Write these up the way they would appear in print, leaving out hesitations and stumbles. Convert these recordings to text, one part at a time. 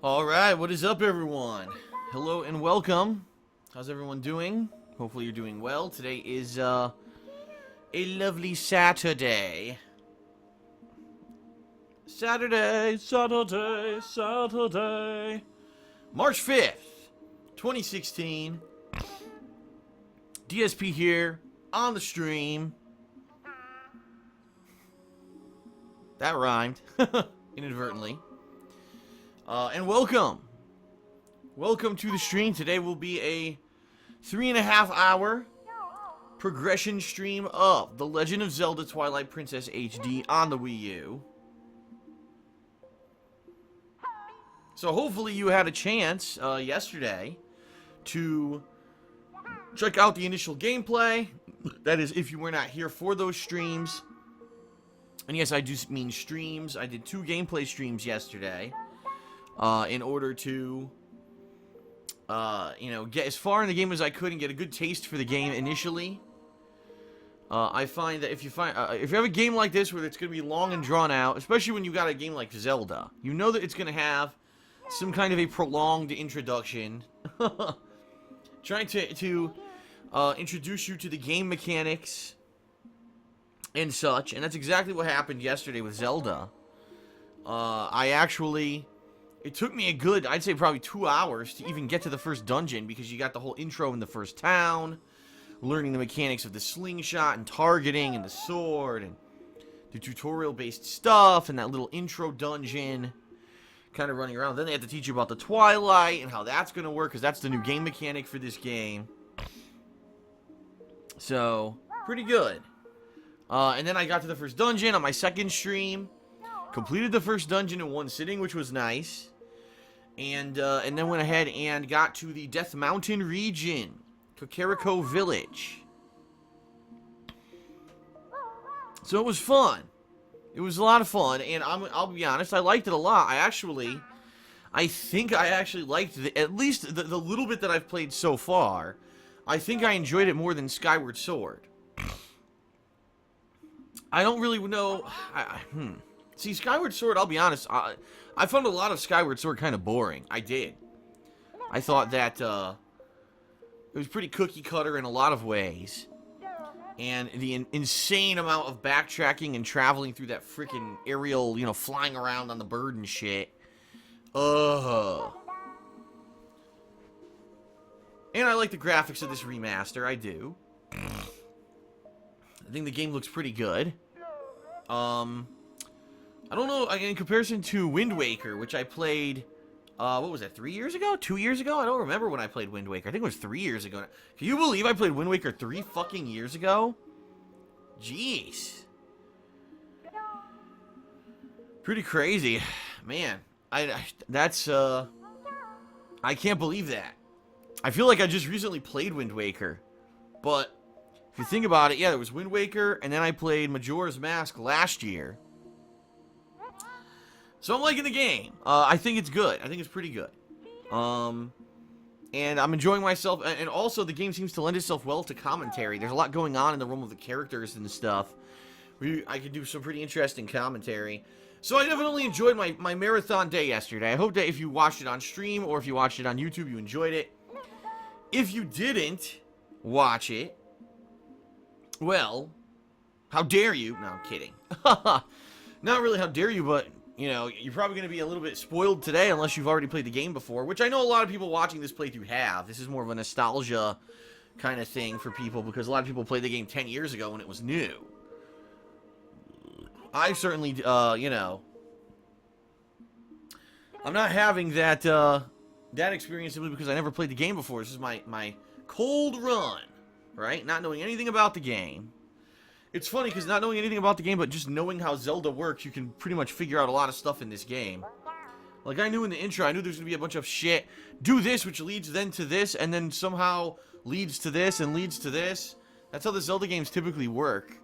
Alright, what is up everyone? Hello and welcome. How's everyone doing? Hopefully you're doing well. Today is a lovely Saturday. Saturday. March 5th, 2016. DSP here on the stream. That rhymed. Inadvertently. And welcome. Welcome to the stream. Today will be a 3.5 hour progression stream of The Legend of Zelda Twilight Princess HD on the Wii U. So hopefully you had a chance yesterday to check out the initial gameplay. That is, if you were not here for those streams. And yes, I do mean streams. I did 2 gameplay streams yesterday. In order to, get as far in the game as I could and get a good taste for the game initially. I find that if you have a game like this where it's going to be long and drawn out, especially when you got a game like Zelda, you know that it's going to have some kind of a prolonged introduction, trying to introduce you to the game mechanics and such, and that's exactly what happened yesterday with Zelda. It took me a good, I'd say probably 2 hours to even get to the first dungeon, because you got the whole intro in the first town, learning the mechanics of the slingshot and targeting and the sword and the tutorial-based stuff and that little intro dungeon, kind of running around. Then they have to teach you about the Twilight and how that's going to work, because that's the new game mechanic for this game. So, pretty good. And then I got to the first dungeon on my second stream. Completed the first dungeon in one sitting, which was nice. And then went ahead and got to the Death Mountain region. Kakariko Village. So it was fun. It was a lot of fun, and I'll be honest, I liked it a lot. I think I actually liked at least the little bit that I've played so far. I think I enjoyed it more than Skyward Sword. I don't really know. See, Skyward Sword, I'll be honest, I found a lot of Skyward Sword kind of boring. I did. I thought that it was pretty cookie cutter in a lot of ways. And the insane amount of backtracking and traveling through that freaking aerial, flying around on the bird and shit. And I like the graphics of this remaster, I do. I think the game looks pretty good. I don't know, in comparison to Wind Waker, which I played, what was that, 3 years ago? 2 years ago? I don't remember when I played Wind Waker. I think it was 3 years ago. Can you believe I played Wind Waker 3 fucking years ago? Jeez. Pretty crazy. Man, I can't believe that. I feel like I just recently played Wind Waker. But, if you think about it, yeah, there was Wind Waker, and then I played Majora's Mask last year. So I'm liking the game. I think it's good. I think it's pretty good. And I'm enjoying myself. And also, the game seems to lend itself well to commentary. There's a lot going on in the realm of the characters and stuff. I could do some pretty interesting commentary. So I definitely enjoyed my marathon day yesterday. I hope that if you watched it on stream or if you watched it on YouTube, you enjoyed it. If you didn't watch it, well, how dare you? No, I'm kidding. Not really how dare you, but you're probably going to be a little bit spoiled today unless you've already played the game before, which I know a lot of people watching this playthrough have. This is more of a nostalgia kind of thing for people, because a lot of people played the game 10 years ago when it was new. I certainly, I'm not having that experience simply because I never played the game before. This is my cold run, right? Not knowing anything about the game. It's funny, because not knowing anything about the game, but just knowing how Zelda works, you can pretty much figure out a lot of stuff in this game. Like, I knew in the intro, I knew there's going to be a bunch of shit. Do this, which leads then to this, and then somehow leads to this, and leads to this. That's how the Zelda games typically work.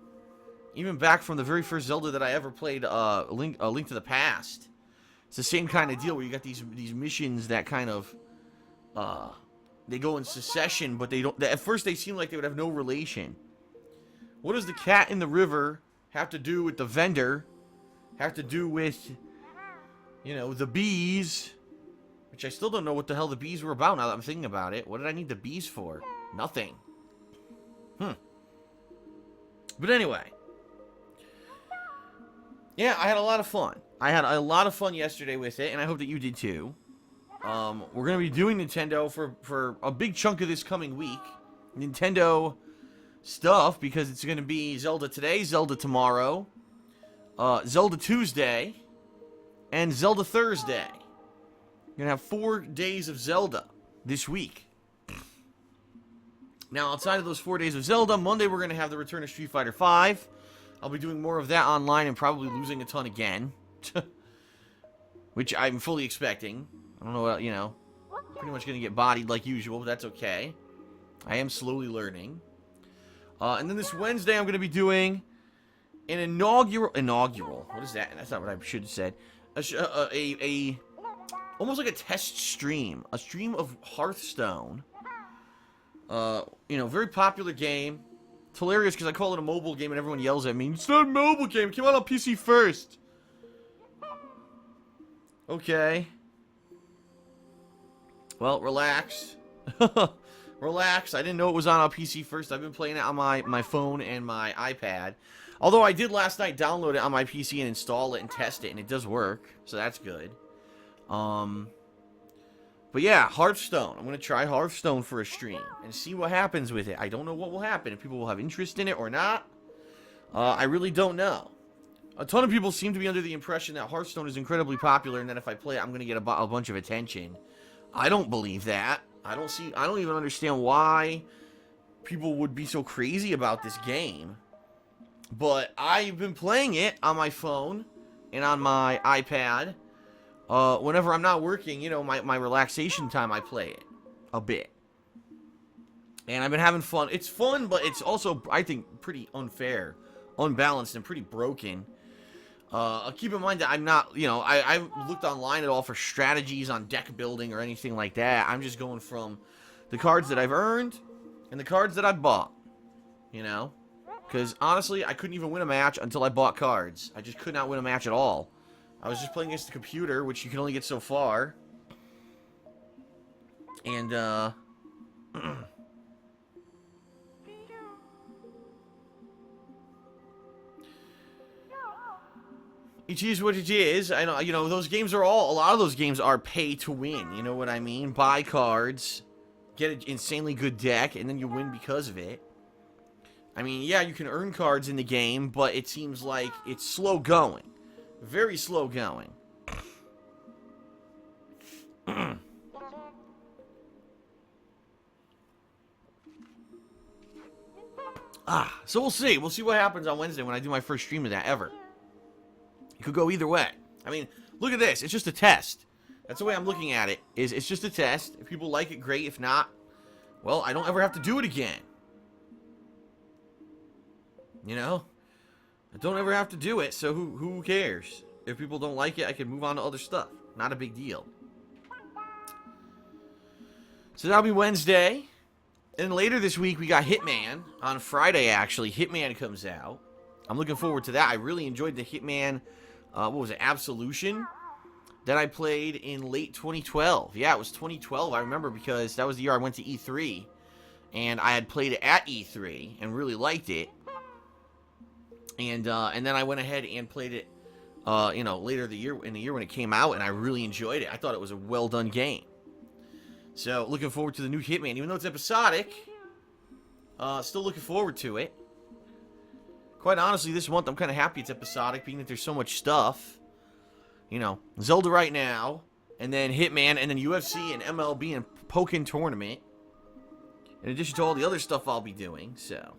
Even back from the very first Zelda that I ever played, A Link to the Past. It's the same kind of deal, where you got these missions that kind of, they go in succession, but they don't, at first they seem like they would have no relation. What does the cat in the river have to do with the vendor? Have to do with, the bees Which I still don't know what the hell the bees were about now that I'm thinking about it. What did I need the bees for? Nothing. But anyway. Yeah, I had a lot of fun. I had a lot of fun yesterday with it, and I hope that you did too. We're going to be doing Nintendo for a big chunk of this coming week. Nintendo stuff, because it's going to be Zelda today, Zelda tomorrow, Zelda Tuesday, and Zelda Thursday. You're going to have 4 days of Zelda this week. Now, outside of those 4 days of Zelda, Monday we're going to have the return of Street Fighter V. I'll be doing more of that online and probably losing a ton again. Which I'm fully expecting. I don't know what, you know. Pretty much going to get bodied like usual, but that's okay. I am slowly learning. And then this Wednesday I'm going to be doing an inaugural. What is that? That's not what I should have said. Almost like a test stream. A stream of Hearthstone. You know, very popular game. It's hilarious because I call it a mobile game and everyone yells at me. It's not a mobile game. It came out on PC first. Okay. Well, relax. Relax. I didn't know it was on a PC first. I've been playing it on my phone and my iPad. Although I did last night download it on my PC and install it and test it, and it does work. So that's good. But yeah, Hearthstone. I'm going to try Hearthstone for a stream and see what happens with it. I don't know what will happen, if people will have interest in it or not. I really don't know. A ton of people seem to be under the impression that Hearthstone is incredibly popular and that if I play it, I'm going to get a bunch of attention. I don't believe that. I don't even understand why people would be so crazy about this game. But I've been playing it on my phone and on my iPad. Whenever I'm not working, you know, my relaxation time, I play it a bit. And I've been having fun. It's fun, but it's also, I think, pretty unfair, unbalanced, and pretty broken. Keep in mind that I'm not, you know, I looked online at all for strategies on deck building or anything like that. I'm just going from the cards that I've earned and the cards that I bought, you know? Because, honestly, I couldn't even win a match until I bought cards. I just could not win a match at all. I was just playing against the computer, which you can only get so far. And, it is what it is. I know, you know, those games are a lot of those games are pay to win. You know what I mean? Buy cards, get an insanely good deck, and then you win because of it. I mean, yeah, you can earn cards in the game, but it seems like it's slow going. Very slow going. So we'll see. We'll see what happens on Wednesday when I do my first stream of that ever. It could go either way. I mean, look at this. It's just a test. That's the way I'm looking at it. It's just a test. If people like it, great. If not, well, I don't ever have to do it again. You know? I don't ever have to do it, so who cares? If people don't like it, I can move on to other stuff. Not a big deal. So that'll be Wednesday. And later this week, we got Hitman. On Friday, actually, Hitman comes out. I'm looking forward to that. I really enjoyed the Hitman, what was it, Absolution? That I played in late 2012. Yeah, it was 2012, I remember, because that was the year I went to E3. And I had played it at E3 and really liked it. And then I went ahead and played it, you know, later in the year when it came out, and I really enjoyed it. I thought it was a well-done game. So, looking forward to the new Hitman. Even though it's episodic, still looking forward to it. Quite honestly, this month I'm kind of happy it's episodic, being that there's so much stuff. You know, Zelda right now, and then Hitman, and then UFC and MLB and Pokken Tournament. In addition to all the other stuff I'll be doing, so...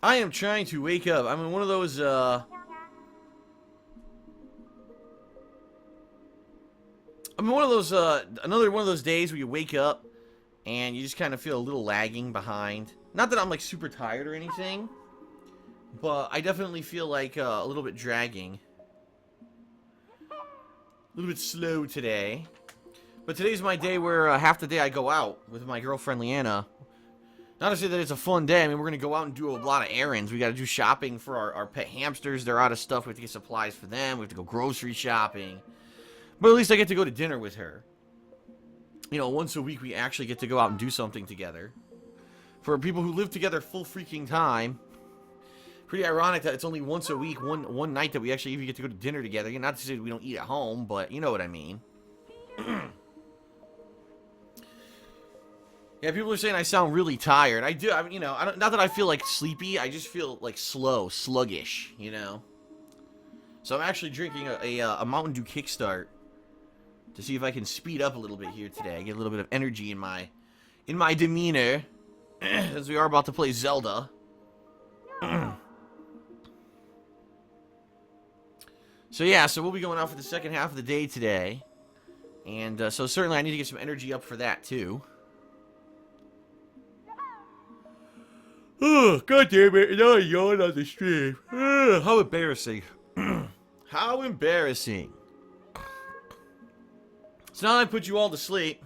I am trying to wake up. I'm in one of those, another one of those days where you wake up and you just kind of feel a little lagging behind. Not that I'm, like, super tired or anything, but I definitely feel like a little bit dragging. A little bit slow today. But today's my day where half the day I go out with my girlfriend Leanna. Not to say that it's a fun day. I mean, we're going to go out and do a lot of errands. We got to do shopping for our pet hamsters. They're out of stuff. We have to get supplies for them. We have to go grocery shopping. But at least I get to go to dinner with her. You know, once a week we actually get to go out and do something together. For people who live together full freaking time, pretty ironic that it's only once a week, one night that we actually even get to go to dinner together. Not to say we don't eat at home, but you know what I mean. Yeah, people are saying I sound really tired. I do. I mean, you know, not that I feel like sleepy. I just feel like slow, sluggish. You know. So I'm actually drinking a Mountain Dew Kickstart to see if I can speed up a little bit here today. Get a little bit of energy in my demeanor, as we are about to play Zelda. So yeah, so we'll be going out for the second half of the day today, and so certainly I need to get some energy up for that too. Oh, God damn it, now I yawn on the stream. How embarrassing. How embarrassing. So now I put you all to sleep.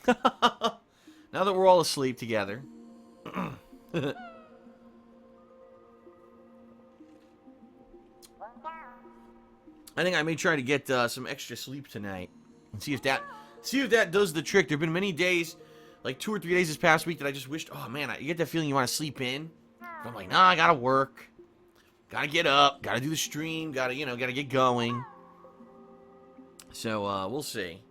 Now that we're all asleep together. I think I may try to get some extra sleep tonight. And see if that does the trick. There have been many days, like 2 or 3 days this past week, that I just wished, oh man, you get that feeling you want to sleep in. But I'm like, nah, I gotta work. Gotta get up. Gotta do the stream. Gotta get going. So, we'll see.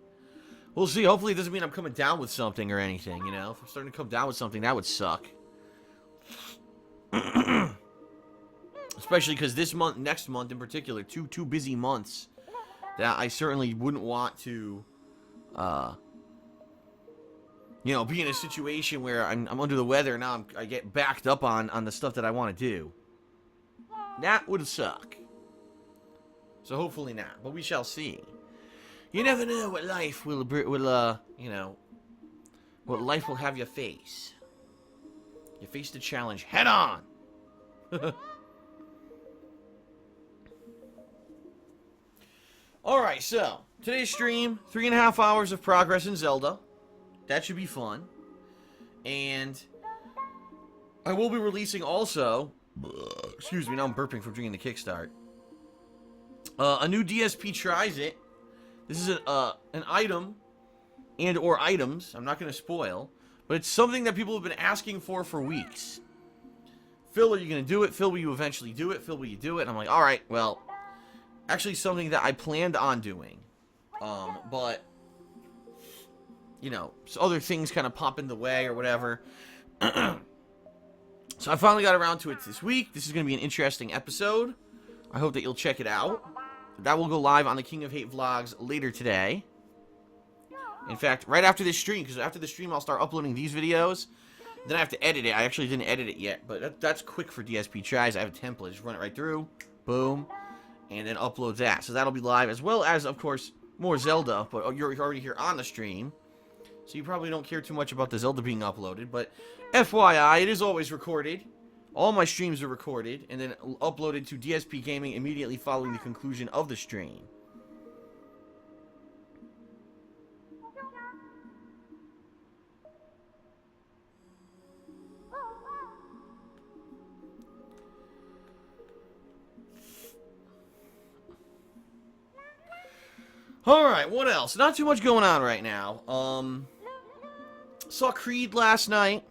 We'll see. Hopefully it doesn't mean I'm coming down with something or anything, you know? If I'm starting to come down with something, that would suck. Especially because this month, next month in particular, two busy months that I certainly wouldn't want to, you know, be in a situation where I'm under the weather and now I get backed up on the stuff that I want to do. That would suck. So hopefully not, but we shall see. You never know what life will you know, what life will have you face. You face the challenge head on. Alright, so, today's stream, 3.5 hours of progress in Zelda. That should be fun. And I will be releasing also, excuse me, now I'm burping from drinking the Kickstart, a new DSP Tries It. This is an item and or items, I'm not going to spoil, but it's something that people have been asking for weeks. Phil, are you going to do it? Phil, will you eventually do it? Phil, will you do it? And I'm like, alright, well, actually something that I planned on doing, but, you know, so other things kind of pop in the way or whatever. So I finally got around to it this week. This is going to be an interesting episode. I hope that you'll check it out. That will go live on the King of Hate vlogs later today. In fact, right after this stream, because after the stream I'll start uploading these videos. Then I have to edit it. I actually didn't edit it yet, but that's quick for DSP Tries. I have a template. Just run it right through. Boom. And then upload that. So that'll be live, as well as, of course, more Zelda. But you're already here on the stream, so you probably don't care too much about the Zelda being uploaded. But FYI, it is always recorded. All my streams are recorded and then uploaded to DSPGaming immediately following the conclusion of the stream. Alright, what else? Not too much going on right now. Saw Creed last night.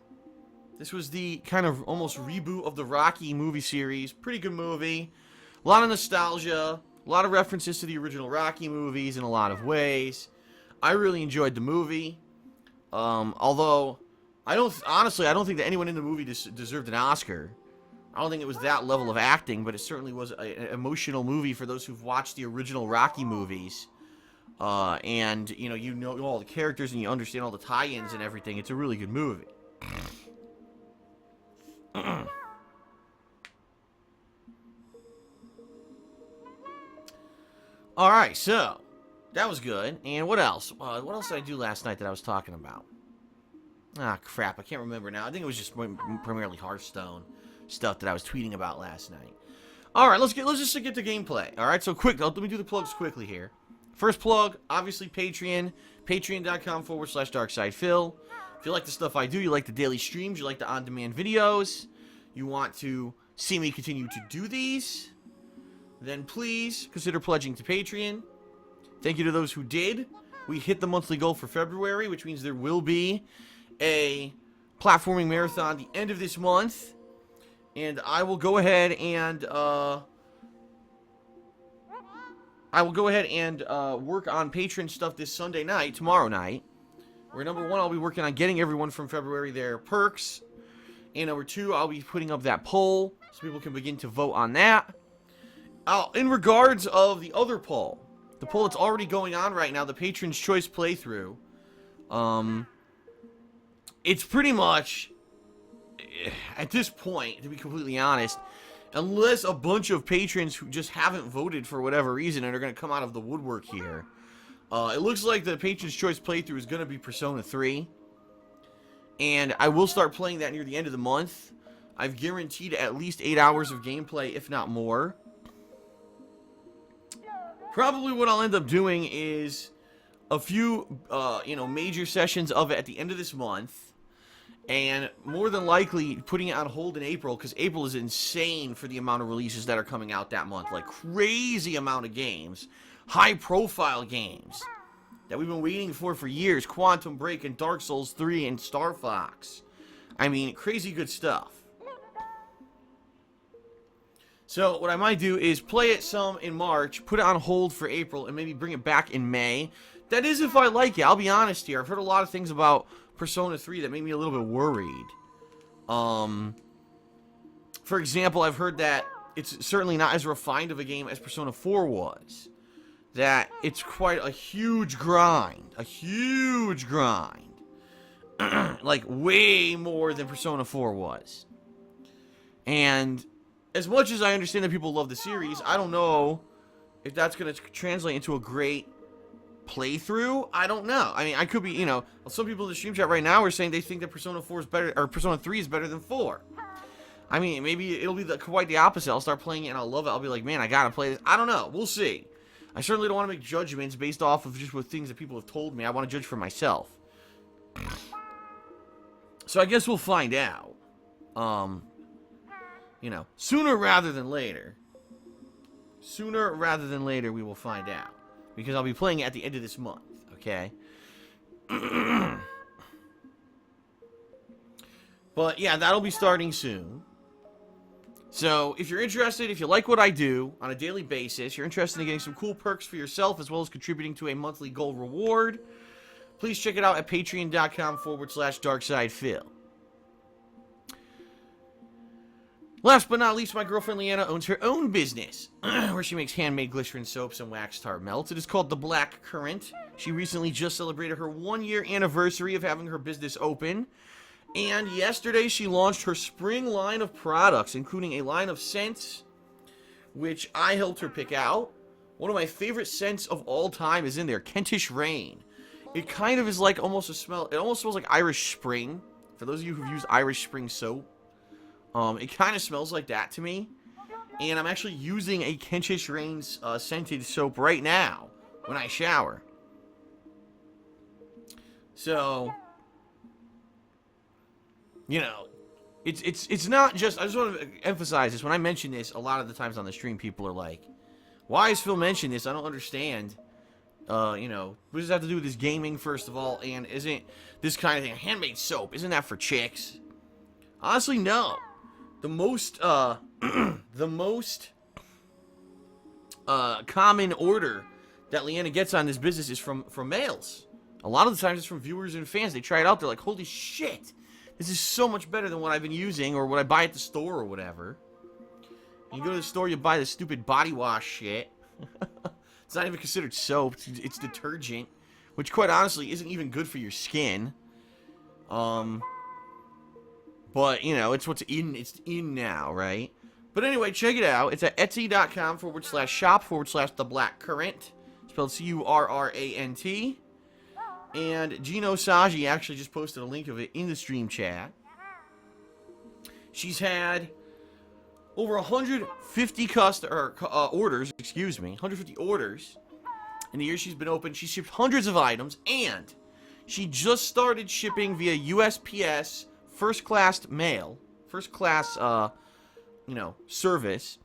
This was the kind of almost reboot of the Rocky movie series. Pretty good movie. A lot of nostalgia. A lot of references to the original Rocky movies in a lot of ways. I really enjoyed the movie. Although, I don't think that anyone in the movie deserved an Oscar. I don't think it was that level of acting, but it certainly was an emotional movie for those who've watched the original Rocky movies. And, you know all the characters and you understand all the tie-ins and everything. It's a really good movie. Alright, so, that was good. And what else? What else did I do last night that I was talking about? Ah, crap, I can't remember now. I think it was just primarily Hearthstone stuff that I was tweeting about last night. Alright, let's just get to gameplay. Alright, so quick, let me do the plugs quickly here. First plug, obviously Patreon, patreon.com/DarksidePhil. If you like the stuff I do, you like the daily streams, you like the on-demand videos, you want to see me continue to do these, then please consider pledging to Patreon. Thank you to those who did. We hit the monthly goal for February, which means there will be a platforming marathon the end of this month. And I will go ahead and work on patron stuff this Sunday night, tomorrow night. Where number one, I'll be working on getting everyone from February their perks. And number two, I'll be putting up that poll so people can begin to vote on that. In regards of the other poll, the poll that's already going on right now, the Patron's Choice playthrough, it's pretty much, at this point, to be completely honest, unless a bunch of patrons who just haven't voted for whatever reason and are going to come out of the woodwork here, it looks like the Patron's Choice playthrough is going to be Persona 3. And I will start playing that near the end of the month. I've guaranteed at least 8 hours of gameplay, if not more. Probably what I'll end up doing is a few, major sessions of it at the end of this month. And more than likely putting it on hold in April, because April is insane for the amount of releases that are coming out that month. Like, crazy amount of games. High-profile games that we've been waiting for years. Quantum Break and Dark Souls 3 and Star Fox. I mean, crazy good stuff. So, what I might do is play it some in March, put it on hold for April, and maybe bring it back in May. That is if I like it. I'll be honest here. I've heard a lot of things about Persona 3 that make me a little bit worried. For example, I've heard that it's certainly not as refined of a game as Persona 4 was. That it's quite a huge grind. A huge grind. Like, way more than Persona 4 was. And as much as I understand that people love the series, I don't know if that's going to translate into a great playthrough. I don't know. I mean, I could be, some people in the stream chat right now are saying they think that Persona 4 is better, or Persona 3 is better than 4. I mean, maybe it'll be quite the opposite. I'll start playing it and I'll love it. I'll be like, man, I gotta play this. I don't know. We'll see. I certainly don't want to make judgments based off of just what things that people have told me. I want to judge for myself. So I guess we'll find out. Sooner rather than later. Sooner rather than later, we will find out. Because I'll be playing it at the end of this month, okay? But, yeah, that'll be starting soon. So, if you're interested, if you like what I do on a daily basis, you're interested in getting some cool perks for yourself as well as contributing to a monthly gold reward, please check it out at patreon.com/darksidephil. Last but not least, my girlfriend Leanna owns her own business, where she makes handmade glycerin soaps and wax tart melts. It is called The Black Currant. She recently just celebrated her 1-year anniversary of having her business open. And yesterday, she launched her spring line of products, including a line of scents, which I helped her pick out. One of my favorite scents of all time is in there, Kentish Rain. It kind of is like it almost smells like Irish Spring. For those of you who've used Irish Spring soap, it kind of smells like that to me. And I'm actually using a Kentish Rain scented soap right now when I shower. So, it's not just, I just want to emphasize this. When I mention this, a lot of the times on the stream, people are like, why is Phil mentioning this? I don't understand. What does that have to do with this gaming, first of all? And isn't this kind of thing, handmade soap, isn't that for chicks? Honestly, no. The most common order that Leanna gets on this business is from males. A lot of the times it's from viewers and fans. They try it out, they're like, holy shit, this is so much better than what I've been using or what I buy at the store or whatever. And you go to the store, you buy this stupid body wash shit. It's not even considered soap, it's detergent, which quite honestly isn't even good for your skin. But, it's what's in, it's in now, right? But anyway, check it out. It's at etsy.com/shop/theblackcurrant. Spelled C-U-R-R-A-N-T. And Gino Saji actually just posted a link of it in the stream chat. She's had over 150 orders, 150 orders in the year she's been open. She shipped hundreds of items, and She just started shipping via USPS first class mail, service.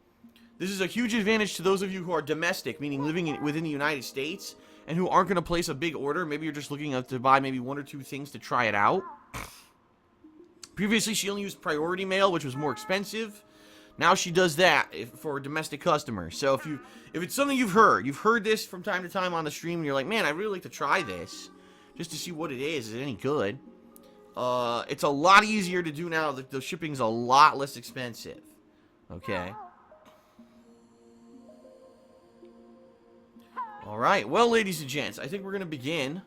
This is a huge advantage to those of you who are domestic, meaning living within the United States, and who aren't going to place a big order. Maybe you're just looking to buy maybe 1 or 2 things to try it out. Previously, she only used priority mail, which was more expensive. Now she does that for domestic customers. So if it's something you've heard this from time to time on the stream, and you're like, man, I'd really like to try this, just to see what it is. Is it any good? It's a lot easier to do now. The shipping's a lot less expensive. Okay. Alright, well, ladies and gents, I think we're going to begin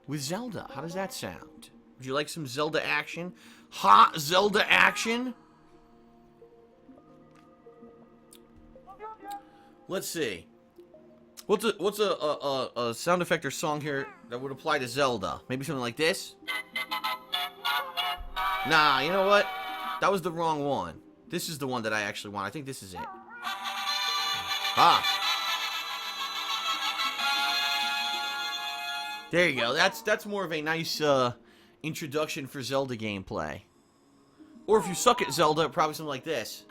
with Zelda. How does that sound? Would you like some Zelda action? Hot Zelda action? Let's see. What's a sound effect or song here that would apply to Zelda? Maybe something like this? Nah, you know what? That was the wrong one. This is the one that I actually want. I think this is it. Ah. There you go. That's more of a nice introduction for Zelda gameplay. Or if you suck at Zelda, probably something like this.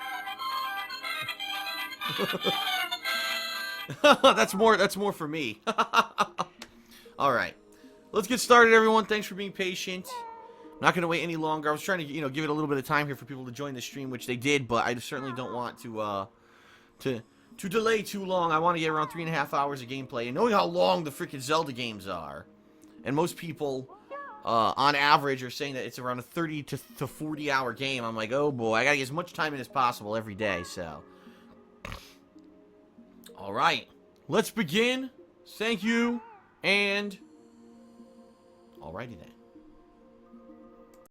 That's more for me. All right. Let's get started, everyone. Thanks for being patient. Not going to wait any longer. I was trying to, give it a little bit of time here for people to join the stream, which they did, but I certainly don't want to delay too long. I want to get around 3.5 hours of gameplay. And knowing how long the freaking Zelda games are, and most people, on average, are saying that it's around a 30 to 40 hour game, I'm like, oh boy, I got to get as much time in as possible every day, so. Alright, let's begin. Thank you, and alrighty then.